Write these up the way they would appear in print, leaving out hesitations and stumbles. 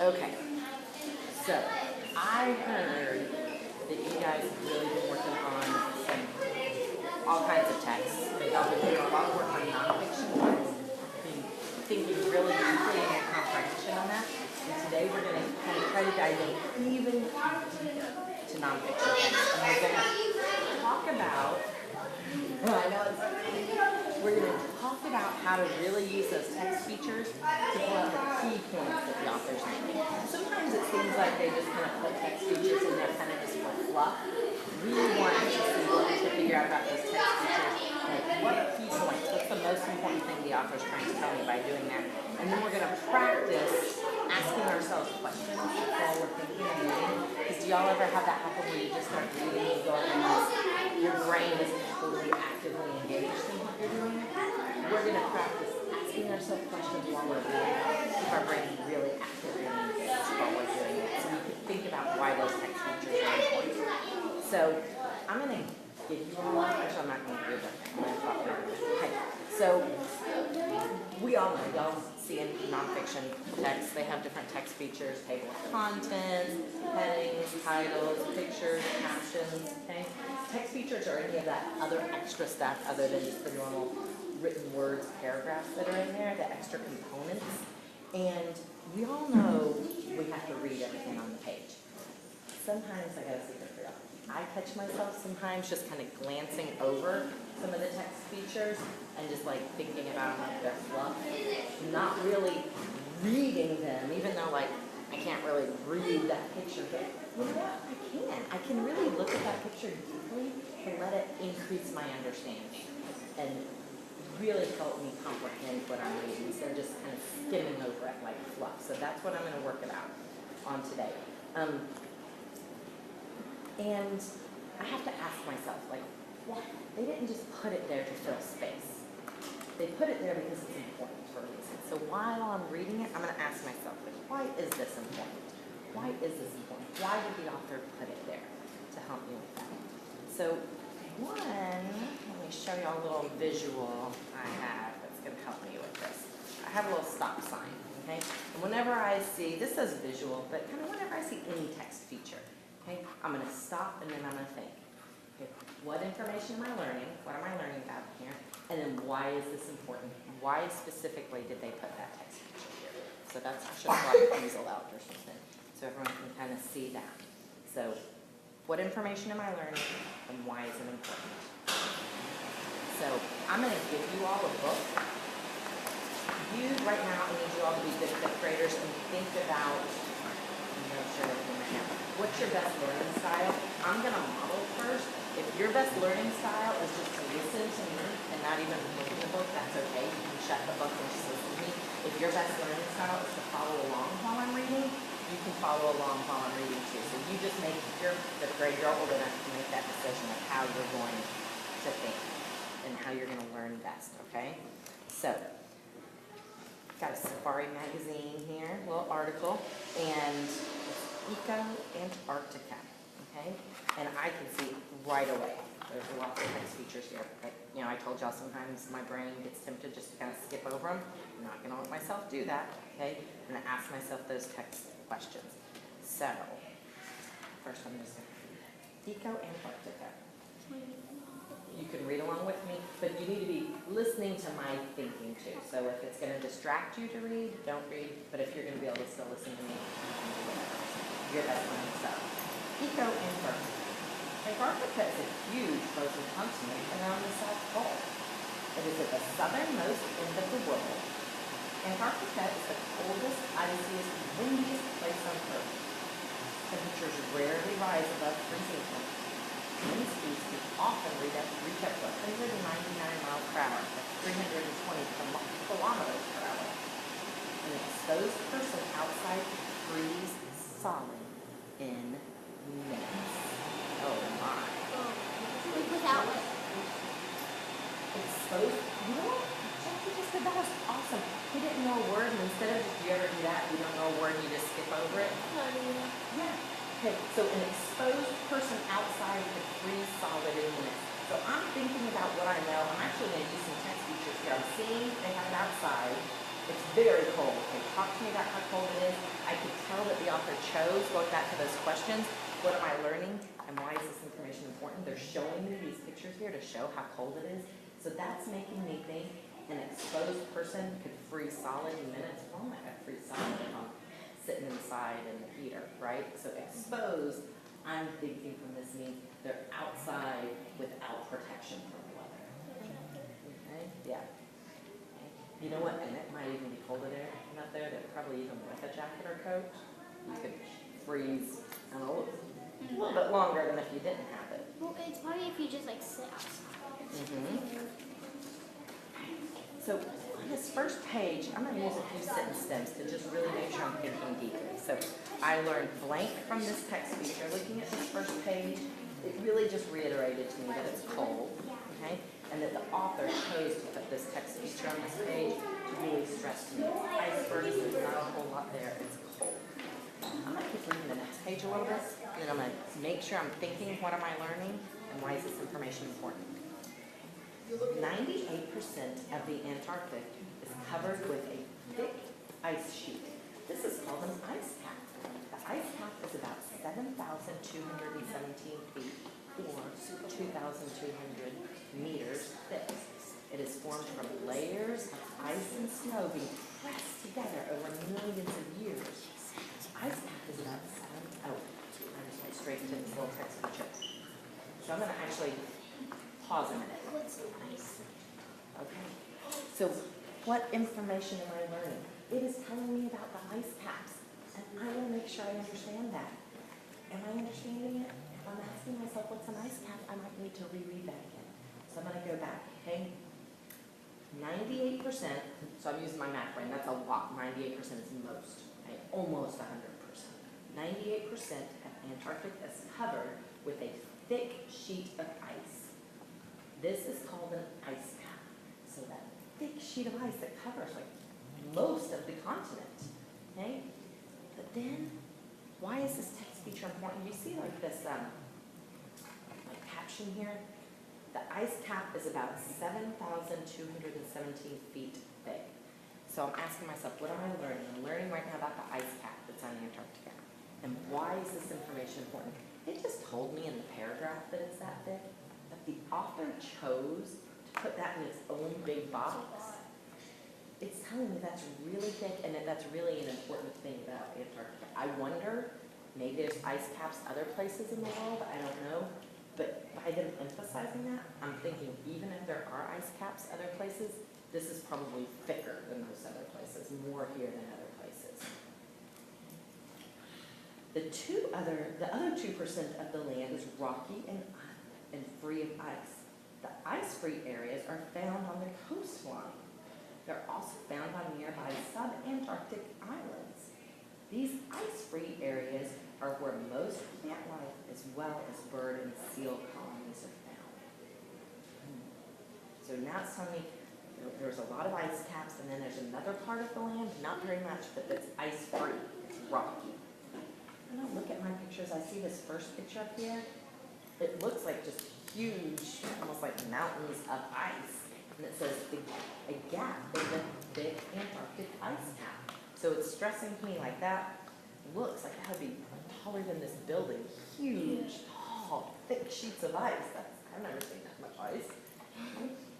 Okay, so I heard that you guys have really been working on all kinds of texts. Y'all been doing a lot of work on nonfiction, thinking really deeply in your comprehension on that. And today we're going to kind of try to dive in even deeper to nonfiction texts. And we're going to talk about, we're going to talk about how to really use those text features to pull out the key points that the author's making. Sometimes it seems like they just kind of put text features in there kind of just for fluff. Really wanting to see what to figure out about those text features, like what are key points, what's the most important thing the author's trying to tell me by doing that. And then we're going to practice asking ourselves questions while we're thinking and reading. Because do y'all ever have that happen where you just start reading and going and your brain is totally actively engaged in what you're doing? We're going to practice asking ourselves questions while we're reading, keep our brain really actively engaged while we're doing it, so we can think about why those text features are important. So I'm going to give you all, actually I'm not going to give that thing, I'm going to talk about it. Okay, so we all know, y'all see in nonfiction texts, they have different text features, table of contents, headings, titles, pictures, captions, okay? Text features are any of that other extra stuff other than just the normal written words, paragraphs that are in there, the extra components. And we all know we have to read everything on the page. Sometimes I got a secret for y'all. I catch myself sometimes just kind of glancing over some of the text features and just like thinking about them like they're fluff, not really reading them, even though like I can't really read that picture, but you know what, I can really look at that picture deeply and let it increase my understanding and really help me comprehend what I'm reading instead of just kind of skimming over it like fluff. So that's what I'm going to work about on today. And I have to ask myself, like, why? They didn't just put it there to fill space. They put it there because it's important for a reason. So while I'm reading it, I'm going to ask myself, like, why is this important? Why is this important? Why did the author put it there to help me with that? So one, let me show you a little visual I have that's going to help me with this. I have a little stop sign, okay? And whenever I see, this says visual, but kind of whenever I see any text feature, okay, I'm going to stop and then I'm going to think, okay, what information am I learning? What am I learning about here? And then why is this important? Why specifically did they put that text feature here? So that's, I should have brought a easel out or something so everyone can kind of see that. So what information am I learning and why is it important? So I'm going to give you all a book. You, right now, I need you all to be good fifth graders and think about, what's your best learning style? I'm going to model first. If your best learning style is just to listen to me and not even look at the book, that's okay. You can shut the book and just listen to me. If your best learning style is to follow along while I'm reading, you can follow along while I'm reading too. So you just make your fifth grade, you're old enough to make that decision of how you're going to think and how you're going to learn best, okay? So, got a Safari magazine here, a little article, and Eco Antarctica, okay? And I can see right away, there's lots of text features here. But, you know, I told y'all sometimes my brain gets tempted just to kind of skip over them. I'm not gonna let myself do that, okay? I'm gonna ask myself those text questions. So, first I'm just gonna Eco Antarctica. You can read along with me, but you need to be listening to my thinking too. So if it's gonna distract you to read, don't read. But if you're gonna be able to still listen to me, you're best learning stuff. Eco Antarctica. Antarctica is a huge frozen continent around the South Pole. It is at the southernmost end of the world. Antarctica is the coldest, iciest, windiest place on Earth. Temperatures rarely rise above freezing point. Wind speeds can often reach up to 199 miles per hour, that's 320 kilometers per hour. An exposed person outside could freeze solid in minutes. Oh my. Without it. Exposed? You know what? Jackie just said that was awesome. He didn't know a word, and instead of, if you ever do that, you don't know a word and you just skip over it? Yeah. Okay, so an exposed person outside could freeze solid in minutes. So I'm thinking about what I know. I'm actually going to use some text features here. I'm seeing they have it outside. It's very cold. They talked to me about how cold it is. I could tell that the author chose, going back to those questions, what am I learning and why is this information important? They're showing me these pictures here to show how cold it is. So that's making me think an exposed person could freeze solid in minutes. Well, I might freeze solid if I'm sitting inside in the heater, right? So exposed, I'm thinking from this means they're outside without protection from the weather. Okay? Yeah. Okay. You know what? And it might even be colder there and up there. That probably even with a jacket or coat, you could freeze, I don't know, a little bit longer than if you didn't have it. Well, it's probably if you just like sit outside. So on this first page, I'm going to use a few sentence stems to just really make sure I'm thinking deeply. So I learned blank from this text feature. Looking at this first page, it really just reiterated to me that it's cold, okay? And that the author chose to put this text feature on this page to really stress to me. Icebergs, there's not a whole lot there. It's cold. I'm going to keep reading the next page a little bit, and then I'm going to make sure I'm thinking, what am I learning, and why is this information important? 98% of the Antarctic is covered with a thick ice sheet. This is called an ice cap. The ice cap is about 7,217 feet or 2,200 meters thick. It is formed from layers of ice and snow being pressed together over millions of years. The ice cap is about 7, oh, I just went straight into this little text picture. So I'm going to actually pause a minute. Okay, so what information am I learning? It is telling me about the ice caps, and I want to make sure I understand that. Am I understanding it? If I'm asking myself what's an ice cap, I might need to reread that again. So I'm going to go back, okay? 98%, so I'm using my math brain, that's a lot. 98% is most, okay? Almost 100%. 98% of Antarctic is covered with a thick sheet of ice. This is called an ice cap. So that thick sheet of ice that covers like most of the continent, okay? But then, why is this text feature important? You see like this like caption here? The ice cap is about 7,217 feet thick. So I'm asking myself, what am I learning? I'm learning right now about the ice cap that's on Antarctica. And why is this information important? It just told me in the paragraph that it's that thick. The author chose to put that in its own big box. It's telling me that's really thick and that that's really an important thing about Antarctica. I wonder, maybe there's ice caps other places in the world, I don't know. But by them emphasizing that, I'm thinking even if there are ice caps other places, this is probably thicker than those other places, more here than other places. The other 2% of the land is rocky and free of ice. The ice-free areas are found on the coastline. They're also found on nearby subantarctic islands. These ice-free areas are where most plant life as well as bird and seal colonies are found. So now it's telling me there's a lot of ice caps, and then there's another part of the land, not very much, but that's ice-free. It's rocky. When I look at my pictures, I see this first picture up here. It looks like just huge, almost like mountains of ice. And it says a gap in the thick Antarctic ice cap. So it's stressing to me like that looks like that would be taller than this building. Huge, tall, thick sheets of ice. I've never seen that much ice.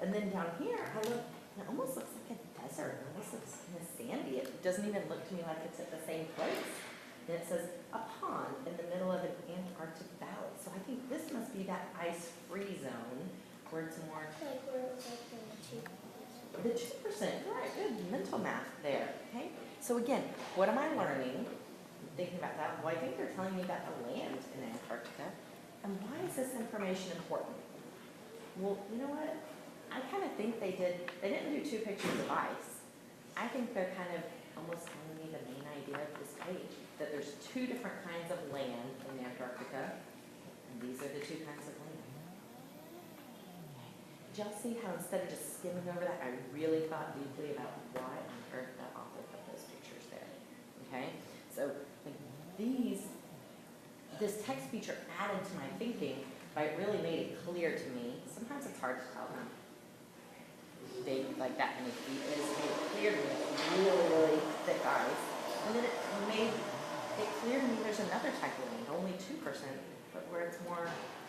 And then down here, I look, it almost looks like a desert. It almost looks kind of sandy. It doesn't even look to me like it's at the same place. And it says a pond in the middle of an Antarctic valley. So I think this must be that ice-free zone where it's more. Like where it's like the 2%. The 2%, right, good mental math there, okay? So again, what am I learning? I'm thinking about that. Well, I think they're telling me about the land in Antarctica. And why is this information important? Well, you know what? I kind of think they didn't do 2 pictures of ice. I think they're kind of almost telling me the main idea of this page, that there's 2 different kinds of land in Antarctica, and these are the 2 kinds of land. Did y'all see how instead of just skimming over that, I really thought deeply about why on earth that author put those pictures there, okay? So like this text feature added to my thinking by it really made it clear to me. Sometimes it's hard to tell how big like that many feet is. It made it clear to me it's really type of land, only 2%, but where it's more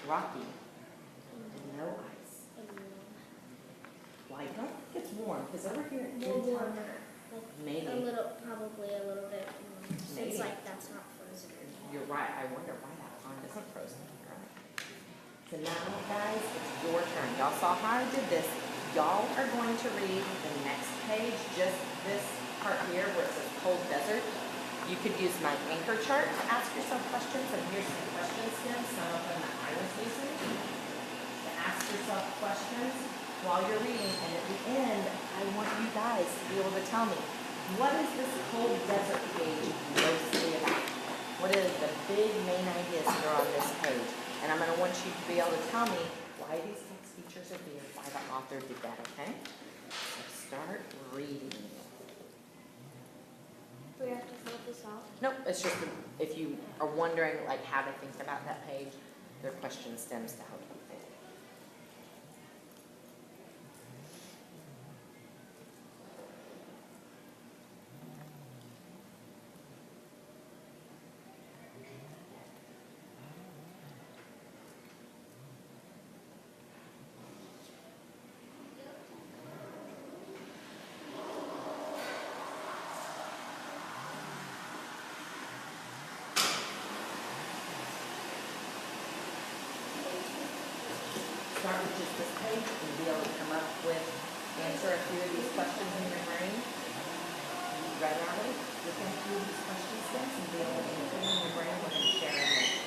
rocky and no ice. Well, I don't think it's warm, because over here in More Utah, warmer. Like maybe. a little, probably a little bit warmer. So Maybe. it's like that's not frozen. You're right. I wonder why that pond isn't frozen. You're right. So now, guys, it's your turn. Y'all saw how I did this. Y'all are going to read the next page, just this part here where it says cold desert. You could use my anchor chart to ask yourself questions, and here's some questions stems, some of them that I was using, to ask yourself questions while you're reading. And at the end, I want you guys to be able to tell me, what is this cold desert page mostly about? What is the big main ideas that are on this page? And I'm going to want you to be able to tell me why these text features are here, why the author did that, okay? So start reading. We have to fill this out. Nope, it's just if you are wondering like how to think about that page, there are question stems to help you think. Start with just this page and be able to come up with, answer a few of these questions in your brain. Right now, look at a few of these question stems and be able to answer them in your brain and then share them.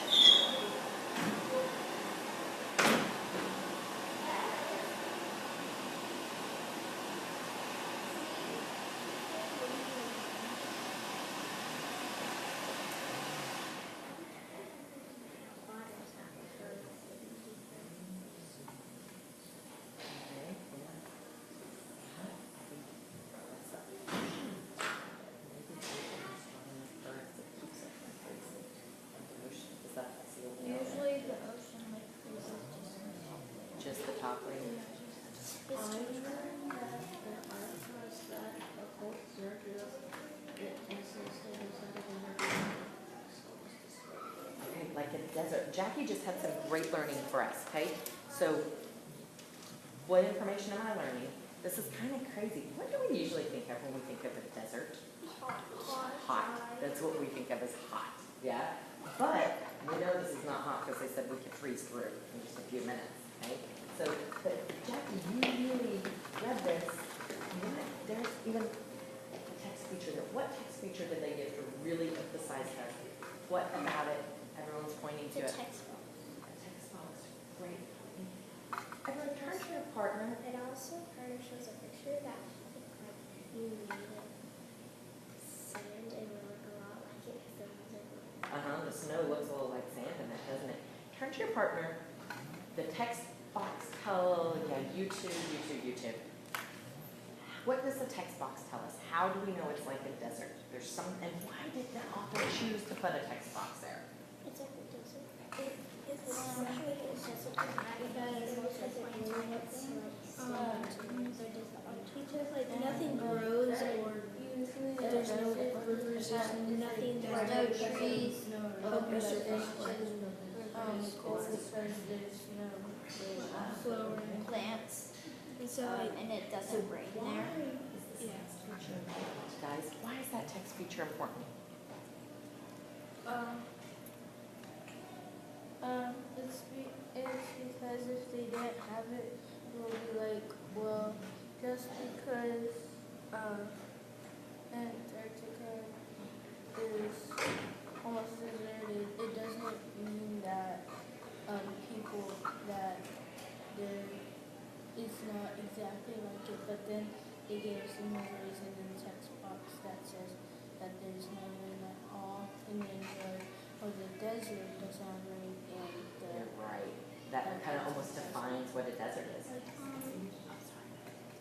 Usually the ocean like freezes Just the top layer. just. It's too Okay, like a desert. Jackie just had some great learning for us, okay? So, what information am I learning? This is kind of crazy. What do we usually think of when we think of a desert? Hot. That's what we think of as hot, yeah? But we know this is not hot because they said we could freeze through in just a few minutes, okay? So, but Jackie, you really read this. There's even a text feature there. What text feature did they give to really emphasize that? What about it? Everyone's pointing to The it. text box. A text box. Great. Everyone turn to your partner. It also kind of shows a picture that like you made it sand and it look a lot like it because the ones are The snow looks a little like sand in it, doesn't it? Turn to your partner. The text box you two. What does the text box tell us? How do we know it's like a desert? And why did the author choose to put a text box there? It's like a desert. It's actually a desert because it really looks because like nothing grows or usually there's no rivers, there's nothing, there's no trees, flowering plants, and so and it doesn't rain there. Guys, why is that text feature important? It's because if they didn't have it, it would be like, well, just because Antarctica is almost deserted, it doesn't mean that people that there it's not exactly like it. But then it gives another reason in the text box that says that there's no rain at all, and then the desert does not rain, and You're right. That kind of almost defines what a desert is. Go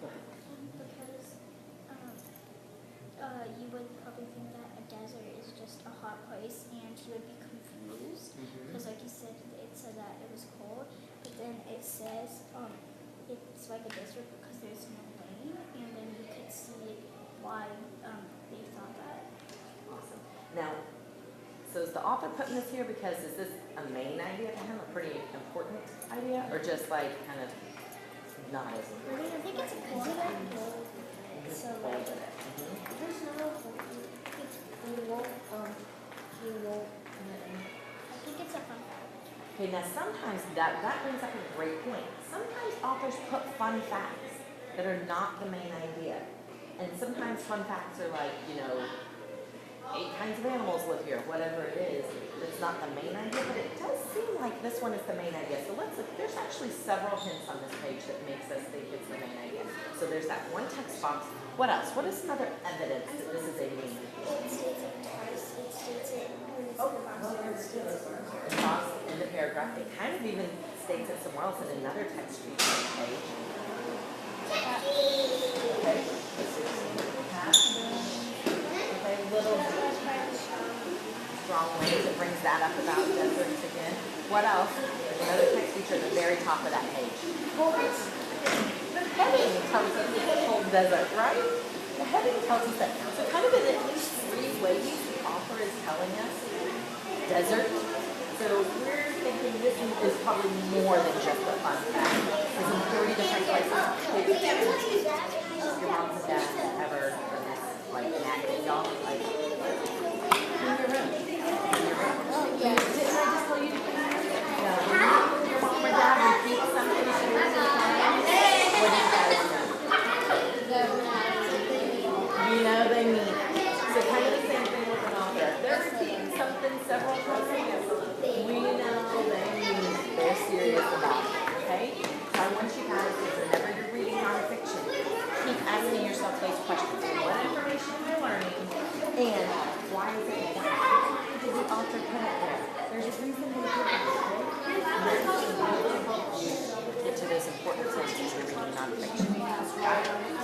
ahead. Because you would probably think that a desert is just a hot place, and you would be confused because, like you said, it said that it was cold, but then it says it's like a desert because there's no rain, and then you could see why they thought that. Awesome. Now, so is the the author putting this here because is this a main idea to him, a pretty important idea, or just like kind of not as important? I think it's a cool idea. So like, There's no we won't I think it's a fun fact. Okay, now sometimes that brings up a great point. Sometimes authors put fun facts that are not the main idea. And sometimes fun facts are like, 8 kinds of animals live here, whatever it is. It's not the main idea, but it does seem like this one is the main idea. So let's look. There's actually several hints on this page that makes us think it's the main idea. So there's that one text box. What else? What is some other evidence that this is a main idea? It states it twice. It states it when it's in the box. The box in the paragraph. It kind of even states it somewhere else in another text feature page. Okay. Okay, little strong winds. It brings that up about deserts again. What else? Another text feature at the very top of that page. The heading tells us it's a cold desert, right? The heading tells us that. So kind of in at least 3 ways the author is telling us desert. So we're thinking this is probably more than just a fun fact. It's in 30 different places. Your moms and dads ever done this, like nagging y'all, like in your room. In your room. Didn't I just tell you to do that? No. When your mom or dad repeats something to you, what do you guys know? You know they mean it. So kind of the same thing with an author. If they're repeating something several times, we know they mean it. They're serious about it. Okay? So I want you guys to, whenever you're reading nonfiction, keep asking yourself those questions. What information am I learning? And why is it important? Why did the author put it there? There's a reason they did that, okay? There's a reason to help you get to those important things as you're reading nonfiction.